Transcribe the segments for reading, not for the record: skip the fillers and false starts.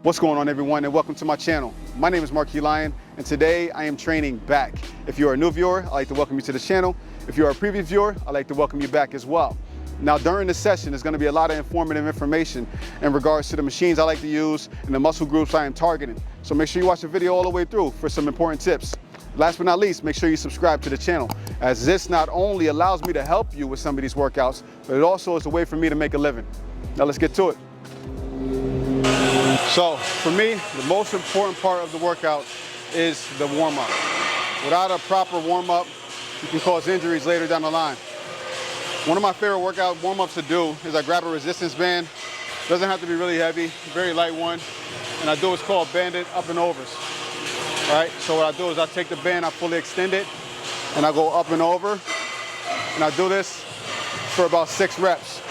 What's going on, everyone, and welcome to my channel. My name is Marquis and today I am training back. If you're a new viewer, I'd like to welcome you to the channel. If you're a previous viewer, I'd like to welcome you back as well. Now, during this session, there's going to be a lot of informative information in regards to the machines I like to use and the muscle groups I am targeting. So make sure you watch the video all the way through for some important tips. Last but not least, make sure you subscribe to the channel, as this not only allows me to help you with some of these workouts, but it also is a way for me to make a living. Now let's get to it. So for me, the most important part of the workout is the warm-up. Without a proper warm-up, you can cause injuries later down the line. One of my favorite workout warm-ups to do is I grab a resistance band. Doesn't have to be really heavy, very light one. And I do what's called banded up and overs. All right, so what I do is I take the band, I fully extend it, and I go up and over. And I do this for about 6 reps.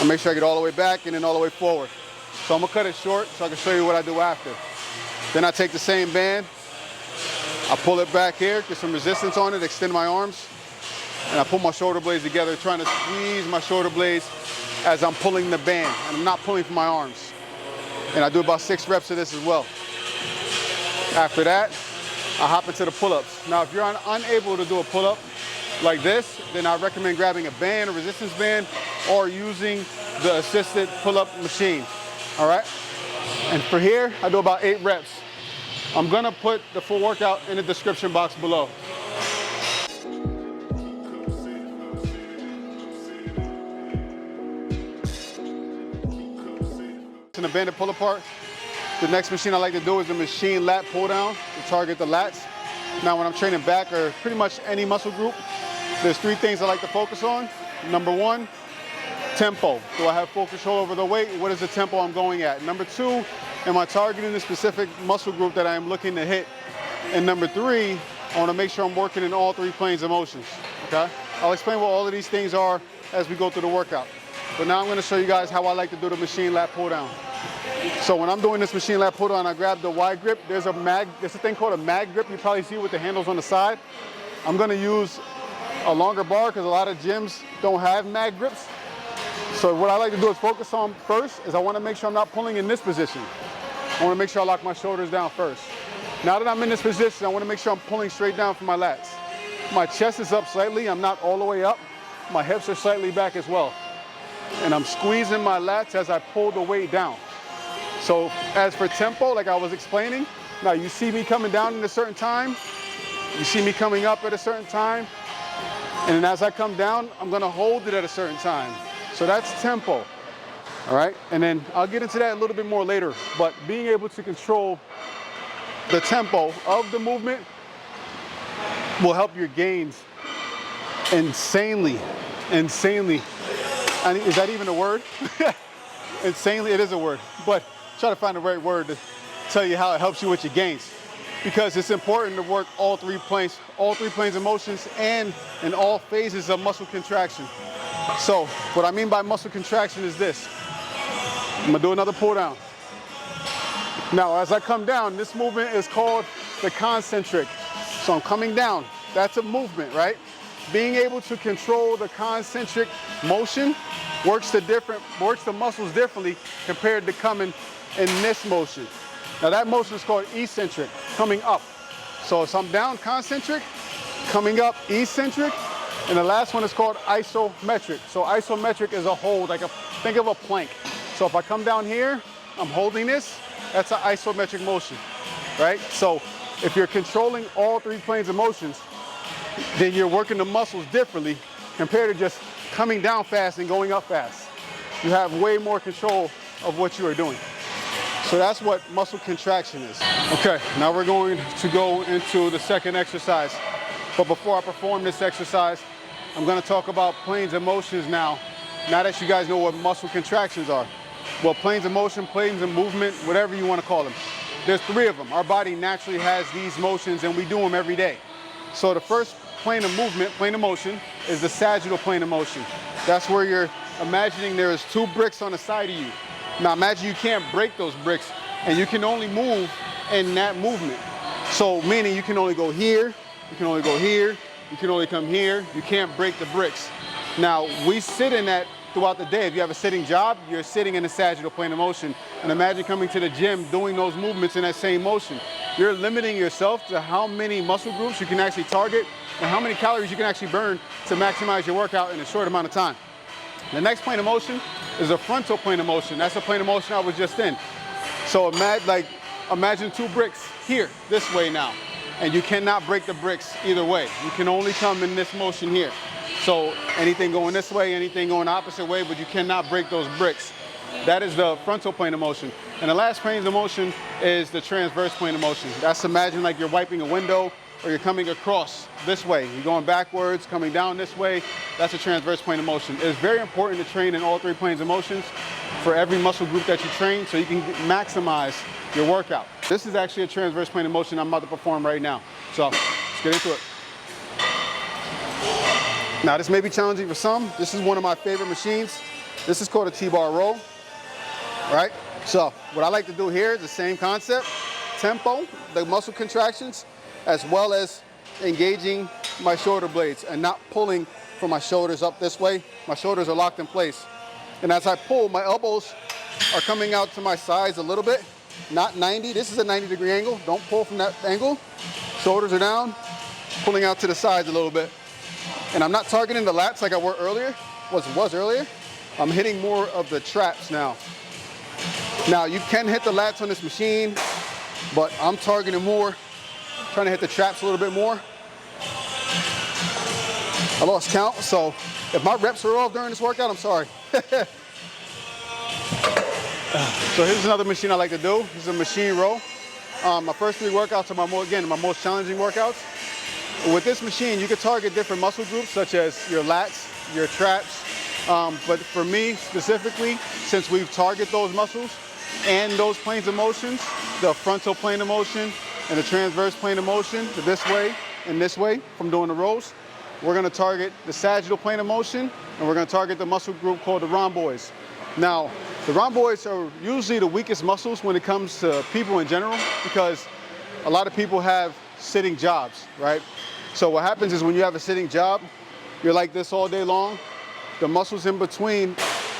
I make sure I get all the way back and then all the way forward. So I'm gonna cut it short so I can show you what I do after. Then I take the same band, I pull it back here, get some resistance on it, extend my arms, and I pull my shoulder blades together, trying to squeeze my shoulder blades as I'm pulling the band, and I'm not pulling from my arms. And I do about 6 reps of this as well. After that, I hop into the pull-ups. Now, if you're unable to do a pull-up like this, then I recommend grabbing a band, a resistance band, or using the assisted pull-up machine. All right, and for here, I do about 8 reps. I'm gonna put the full workout in the description box below. In the banded pull apart, the next machine I like to do is the machine lat pull down to target the lats. Now, when I'm training back or pretty much any muscle group, there's 3 things I like to focus on. Number 1, tempo. Do I have full control over the weight? What is the tempo I'm going at? Number 2, am I targeting the specific muscle group that I am looking to hit? And number 3, I want to make sure I'm working in all 3 planes of motions, okay? I'll explain what all of these things are as we go through the workout. But now I'm going to show you guys how I like to do the machine lat pull down. So when I'm doing this machine lat pull down, I grab the wide grip. There's a thing called a mag grip. You probably see with the handles on the side. I'm going to use a longer bar because a lot of gyms don't have mag grips. So what I like to do is focus on first is I want to make sure I'm not pulling in this position. I want to make sure I lock my shoulders down first. Now that I'm in this position, I want to make sure I'm pulling straight down from my lats. My chest is up slightly. I'm not all the way up. My hips are slightly back as well. And I'm squeezing my lats as I pull the weight down. So as for tempo, like I was explaining, now you see me coming down at a certain time. You see me coming up at a certain time. And then as I come down, I'm going to hold it at a certain time. So that's tempo, all right? And then I'll get into that a little bit more later, but being able to control the tempo of the movement will help your gains insanely. I mean, is that even a word? Insanely, it is a word, but try to find the right word to tell you how it helps you with your gains. Because it's important to work all 3 planes of motions and in all phases of muscle contraction. So what I mean by muscle contraction is this. I'm gonna do another pull down. Now, as I come down, this movement is called the concentric. So I'm coming down, that's a movement, right? Being able to control the concentric motion works the muscles differently compared to coming in this motion. Now that motion is called eccentric, coming up. So if I'm down concentric, coming up eccentric, and the last one is called isometric. So isometric is a hold, think of a plank. So if I come down here, I'm holding this, that's an isometric motion, right? So if you're controlling all 3 planes of motions, then you're working the muscles differently compared to just coming down fast and going up fast. You have way more control of what you are doing. So that's what muscle contraction is. Okay, now we're going to go into the second exercise. But before I perform this exercise, I'm going to talk about planes of motions now that you guys know what muscle contractions are. Well, planes of motion, planes of movement, whatever you want to call them. There's 3 of them. Our body naturally has these motions and we do them every day. So the first plane of movement, plane of motion, is the sagittal plane of motion. That's where you're imagining there is 2 bricks on the side of you. Now imagine you can't break those bricks and you can only move in that movement. So meaning you can only go here, you can only go here, you can only come here, you can't break the bricks. Now we sit in that throughout the day. If you have a sitting job, you're sitting in a sagittal plane of motion. And imagine coming to the gym doing those movements in that same motion. You're limiting yourself to how many muscle groups you can actually target and how many calories you can actually burn to maximize your workout in a short amount of time. The next plane of motion is a frontal plane of motion. That's the plane of motion I was just in. So imagine 2 bricks here, this way now. And you cannot break the bricks either way. You can only come in this motion here. So anything going this way, anything going the opposite way, but you cannot break those bricks. That is the frontal plane of motion. And the last plane of motion is the transverse plane of motion. That's imagine like you're wiping a window or you're coming across this way. You're going backwards, coming down this way. That's a transverse plane of motion. It's very important to train in all 3 planes of motions for every muscle group that you train so you can maximize your workout. This is actually a transverse plane of motion I'm about to perform right now. So let's get into it. Now this may be challenging for some. This is one of my favorite machines. This is called a T-bar row, right? So what I like to do here is the same concept, tempo, the muscle contractions, as well as engaging my shoulder blades and not pulling from my shoulders up this way. My shoulders are locked in place. And as I pull, my elbows are coming out to my sides a little bit, not 90. This is a 90-degree angle. Don't pull from that angle. Shoulders are down, pulling out to the sides a little bit. And I'm not targeting the lats like I was earlier. I'm hitting more of the traps now. Now you can hit the lats on this machine, but I'm targeting more, trying to hit the traps a little bit more. I lost count, so if my reps are off during this workout, I'm sorry. So here's another machine I like to do. This is a machine row. My first 3 workouts are my most challenging workouts. With this machine, you can target different muscle groups such as your lats, your traps. But for me specifically, since we've targeted those muscles and those planes of motions, the frontal plane of motion and the transverse plane of motion, this way and this way from doing the rows, we're gonna target the sagittal plane of motion and we're gonna target the muscle group called the rhomboids. Now, the rhomboids are usually the weakest muscles when it comes to people in general because a lot of people have sitting jobs, right? So what happens is when you have a sitting job, you're like this all day long. The muscles in between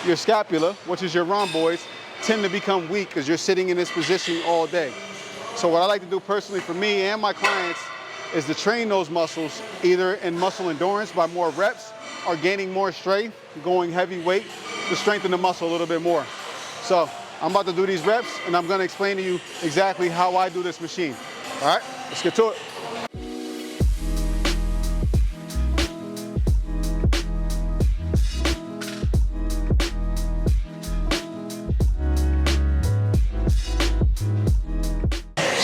your scapula, which is your rhomboids, tend to become weak because you're sitting in this position all day. So what I like to do personally for me and my clients is to train those muscles either in muscle endurance by more reps or gaining more strength, going heavy weight to strengthen the muscle a little bit more. So I'm about to do these reps and I'm going to explain to you exactly how I do this machine. All right, let's get to it.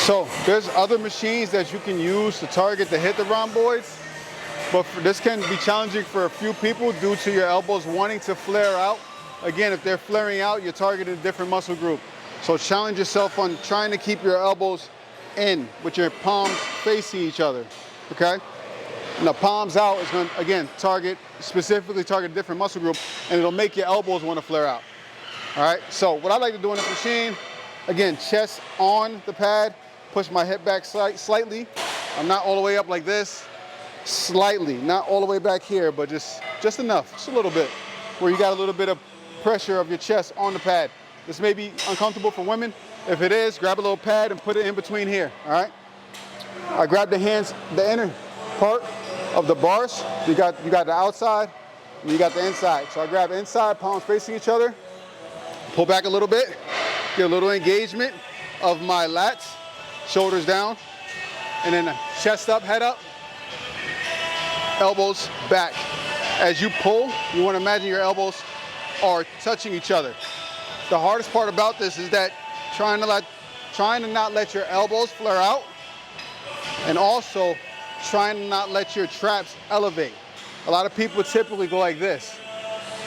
So there's other machines that you can use to target to hit the rhomboids, but this can be challenging for a few people due to your elbows wanting to flare out. Again, if they're flaring out, you're targeting a different muscle group. So challenge yourself on trying to keep your elbows in with your palms facing each other, okay? And the palms out is going to, again, specifically target a different muscle group, and it'll make your elbows want to flare out. All right, so what I like to do in this machine, again, chest on the pad, push my hip back slightly. I'm not all the way up like this, slightly, not all the way back here, but just enough, just a little bit, where you got a little bit of pressure of your chest on the pad. This may be uncomfortable for women. If it is, grab a little pad and put it in between here, all right? I grab the hands, the inner part of the bars. You got the outside and you got the inside. So I grab inside, palms facing each other, pull back a little bit, get a little engagement of my lats, shoulders down, and then chest up, head up, elbows back. As you pull, you want to imagine your elbows are touching each other. The hardest part about this is that trying to not let your elbows flare out, and also trying to not let your traps elevate. A lot of people typically go like this.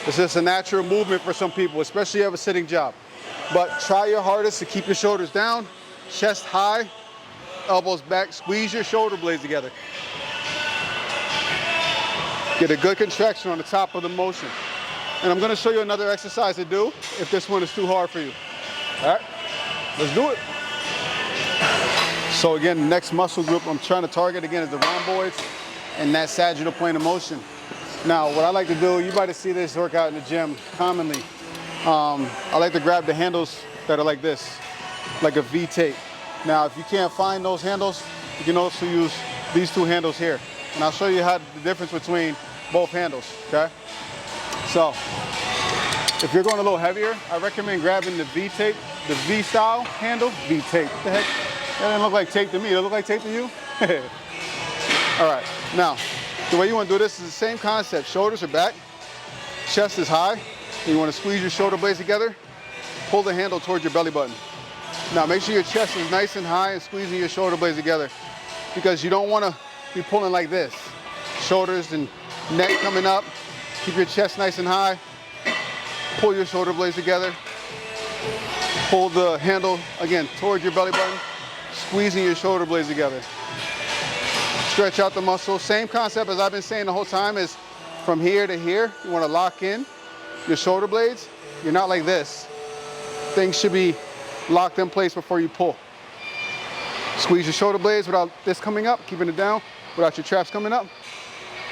It's just a natural movement for some people, especially if you have a sitting job. But try your hardest to keep your shoulders down, chest high, elbows back, squeeze your shoulder blades together. Get a good contraction on the top of the motion. And I'm gonna show you another exercise to do if this one is too hard for you. All right, let's do it. So again, the next muscle group I'm trying to target again is the rhomboids and that sagittal plane of motion. Now, what I like to do, you might see this workout in the gym commonly. I like to grab the handles that are like this, like a V tape. Now, if you can't find those handles, you can also use these two handles here. And I'll show you how the difference between both handles, okay? So, if you're going a little heavier, I recommend grabbing the V tape, the V style handle. V tape, what the heck? That didn't look like tape to me. Does it look like tape to you? All right, now, the way you want to do this is the same concept. Shoulders are back, chest is high. And you want to squeeze your shoulder blades together, pull the handle towards your belly button. Now make sure your chest is nice and high and squeezing your shoulder blades together, because you don't want to be pulling like this. Shoulders and neck coming up. Keep your chest nice and high. Pull your shoulder blades together. Pull the handle, again, towards your belly button, squeezing your shoulder blades together. Stretch out the muscle. Same concept as I've been saying the whole time, is from here to here. You want to lock in your shoulder blades. You're not like this. Things should be locked in place before you pull. Squeeze your shoulder blades without this coming up, keeping it down, without your traps coming up,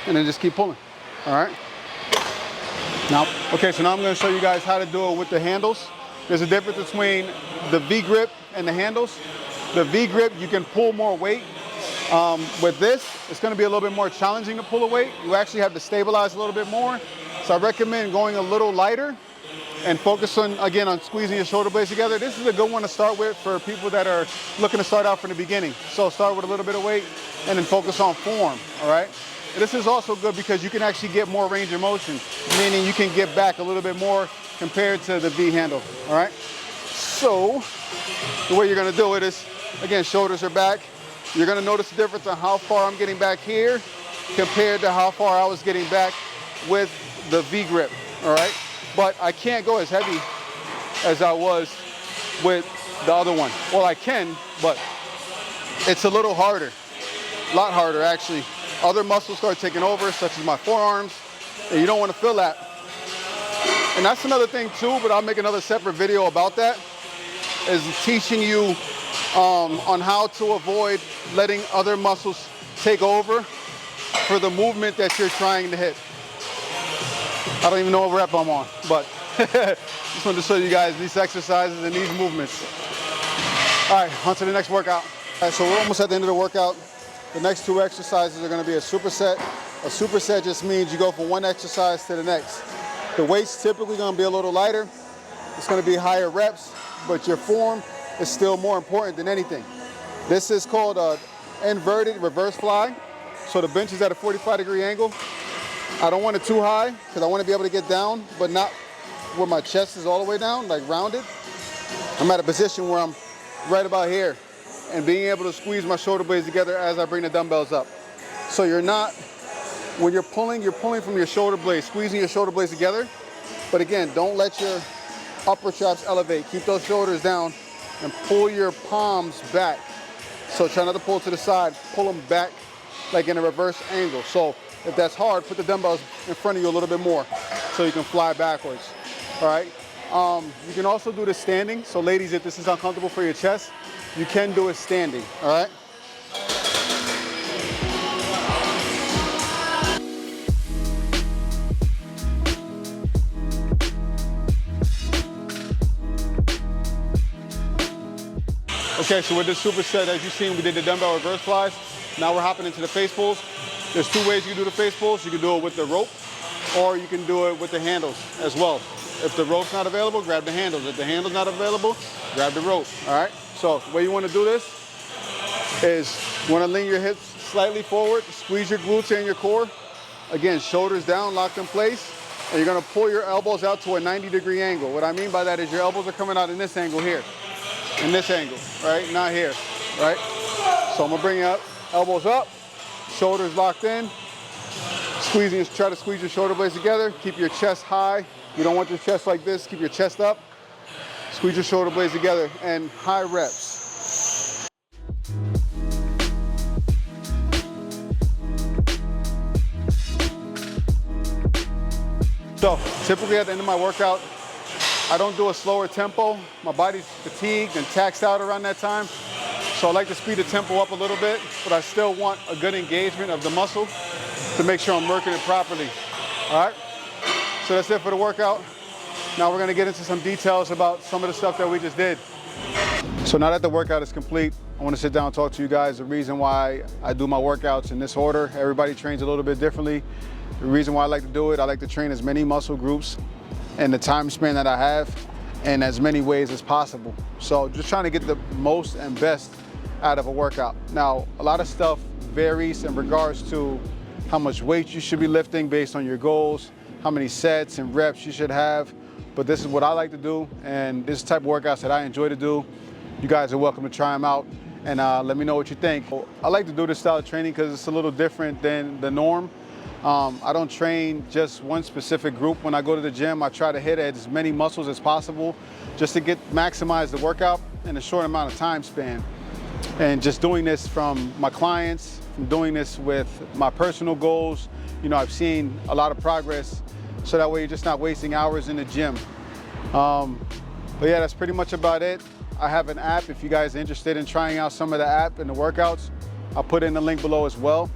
and then just keep pulling. All right? Now, okay, so now I'm going to show you guys how to do it with the handles. There's a difference between the V grip and the handles. The V grip, you can pull more weight. With this, it's going to be a little bit more challenging to pull a weight. You actually have to stabilize a little bit more. So I recommend going a little lighter and focus on, again, on squeezing your shoulder blades together. This is a good one to start with for people that are looking to start out from the beginning. So start with a little bit of weight and then focus on form, all right? This is also good because you can actually get more range of motion, meaning you can get back a little bit more compared to the V handle, all right? So the way you're gonna do it is, again, shoulders are back. You're gonna notice the difference on how far I'm getting back here compared to how far I was getting back with the V grip, all right? But I can't go as heavy as I was with the other one. Well, I can, but it's a little harder, a lot harder actually. Other muscles start taking over, such as my forearms, and you don't want to feel that. And that's another thing too, but I'll make another separate video about that, is teaching you on how to avoid letting other muscles take over for the movement that you're trying to hit. I don't even know what rep I'm on, but just wanted to show you guys these exercises and these movements. All right, on to the next workout. All right, so we're almost at the end of the workout. The next two exercises are going to be a superset. A superset just means you go from one exercise to the next. The weight's typically going to be a little lighter. It's going to be higher reps, but your form is still more important than anything. This is called an inverted reverse fly. So the bench is at a 45-degree angle. I don't want it too high because I want to be able to get down, but not where my chest is all the way down, like rounded. I'm at a position where I'm right about here and being able to squeeze my shoulder blades together as I bring the dumbbells up. So you're not, when you're pulling from your shoulder blades, squeezing your shoulder blades together. But again, don't let your upper traps elevate. Keep those shoulders down and pull your palms back. So try not to pull to the side, pull them back like in a reverse angle. So if that's hard, put the dumbbells in front of you a little bit more so you can fly backwards, all right? You can also do this standing. So ladies, if this is uncomfortable for your chest, you can do it standing, all right? Okay, so with this superset, as you've seen, we did the dumbbell reverse flies. Now we're hopping into the face pulls. There's two ways you can do the face pulls. You can do it with the rope, or you can do it with the handles as well. If the rope's not available, grab the handles. If the handle's not available, grab the rope, all right? So the way you want to do this is you want to lean your hips slightly forward, squeeze your glutes and your core. Again, shoulders down, locked in place, and you're going to pull your elbows out to a 90-degree angle. What I mean by that is your elbows are coming out in this angle here, in this angle, right? Not here, right? So I'm going to bring you up, elbows up, shoulders locked in, try to squeeze your shoulder blades together, keep your chest high. You don't want your chest like this, keep your chest up. Squeeze your shoulder blades together and high reps. So typically at the end of my workout, I don't do a slower tempo. My body's fatigued and taxed out around that time. So I like to speed the tempo up a little bit, but I still want a good engagement of the muscle to make sure I'm working it properly. All right, so that's it for the workout. Now we're gonna get into some details about some of the stuff that we just did. So now that the workout is complete, I wanna sit down and talk to you guys the reason why I do my workouts in this order. Everybody trains a little bit differently. The reason why I like to do it, I like to train as many muscle groups in the time span that I have in as many ways as possible. So just trying to get the most and best out of a workout. Now, a lot of stuff varies in regards to how much weight you should be lifting based on your goals, how many sets and reps you should have. But this is what I like to do, and this is the type of workouts that I enjoy to do. You guys are welcome to try them out, and let me know what you think. I like to do this style of training because it's a little different than the norm. I don't train just one specific group when I go to the gym. I try to hit as many muscles as possible just to maximize the workout in a short amount of time span. And just doing this from my clients, from doing this with my personal goals, you know, I've seen a lot of progress, so that way you're just not wasting hours in the gym. But yeah, that's pretty much about it. I have an app if you guys are interested in trying out some of the app and the workouts. I'll put in the link below as well.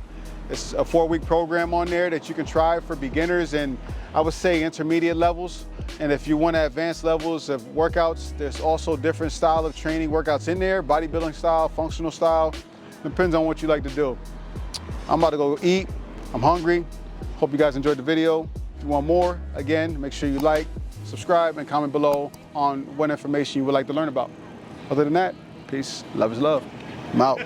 It's a 4-week program on there that you can try for beginners and I would say intermediate levels. And if you want advanced levels of workouts, there's also different style of training workouts in there, bodybuilding style, functional style. Depends on what you like to do. I'm about to go eat. I'm hungry. Hope you guys enjoyed the video. If you want more, again, make sure you like, subscribe, and comment below on what information you would like to learn about. Other than that, peace, love is love. I'm out.